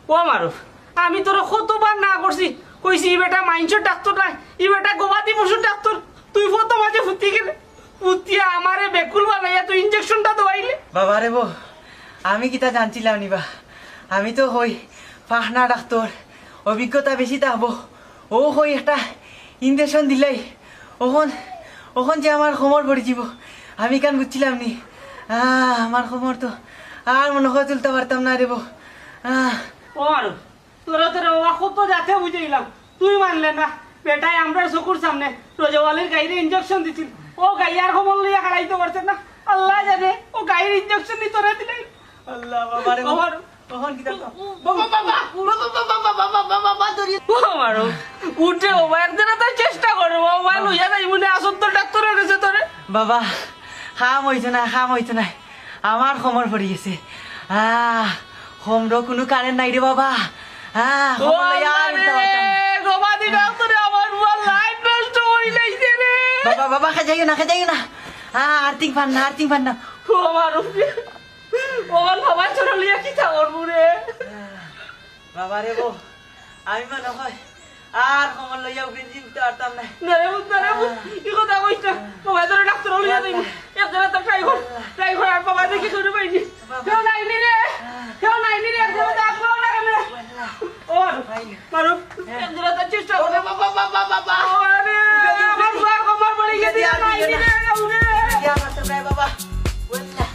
ও মারুফ আমি তোর কতবার না করছি কইছি ই বেটা মাইন্সের ডাক্তার নাই ই বেটা গবাদি পশুর ডাক্তার তুই ফটো মাঝে ফুটি গেলে ফুটিয়া আমারে বেকুল বানাইয়া তুই ইনজেকশনটা দোয়াইলে বাবা রে বো আমি কিতা জানছিলাম নিবা আমি তো হই পাহনা ডাক্তার অভিজ্ঞতা বেশি থাকবো ও হই একটা ইঞ্জেকশন দিলাই ওখন ওখন যে আমার খবর পড়ে যাব আমি কান বুঝছিলাম নি আমার খবর তো আর মনে হয় তুলতে পারতাম না রে বো ও মারুফ তোরা তোরা বাবা কত যাতে বুঝাইলাম তুই মানলে না বেটাই আমরা চকুর সামনে রোজওয়ালির গাইরে ইনজেকশন দিছিল ও গাইয়ার খবর লইয়া খাড়াইতে পারছে না আল্লাহ জানে ও গাইর ইনজেকশন নি তোরা দিলাই আল্লাহ বাবা রে আমার ওখন কিতা বাবা বাবা মারুফ উঠে ও একদিন তো চেষ্টা করবো বাবা লইয়া যাই মনে আসল তো ডাক্তার এনেছে তোরে বাবা খাম হইতো না আমার খবর পড়ে গেছে হোমরো কোনো কারেন্ট নাই রে বাবা গবাদি ডাক্তারে আমার লাইফ নষ্ট হয়ে যাইছে রে বাবা বাবা খাইও না আর্থিক ফান না ও মারুফ ওর বাবা ছোট লিয়া কি থাকর রে বাবা রে বো আমি মনে হয় আর খবর লইয়া উঠে উঠতে পারতাম না কি কথা কইছ না বাবা তোর ডাক্তার লইয়া যাইব একজনে তো ট্রাই কর আর বাবা দেখি শুরু পাইছি কেউ নাই নি রে একজনে ডাক্তার না কেন ও মারুফ একজনে তো চেষ্টা কর বাবা আরে আমার বাবা খবর পড়ে গেছে নাই নি রে ইয়া মাত্র বাবা ওয়াল্লাহ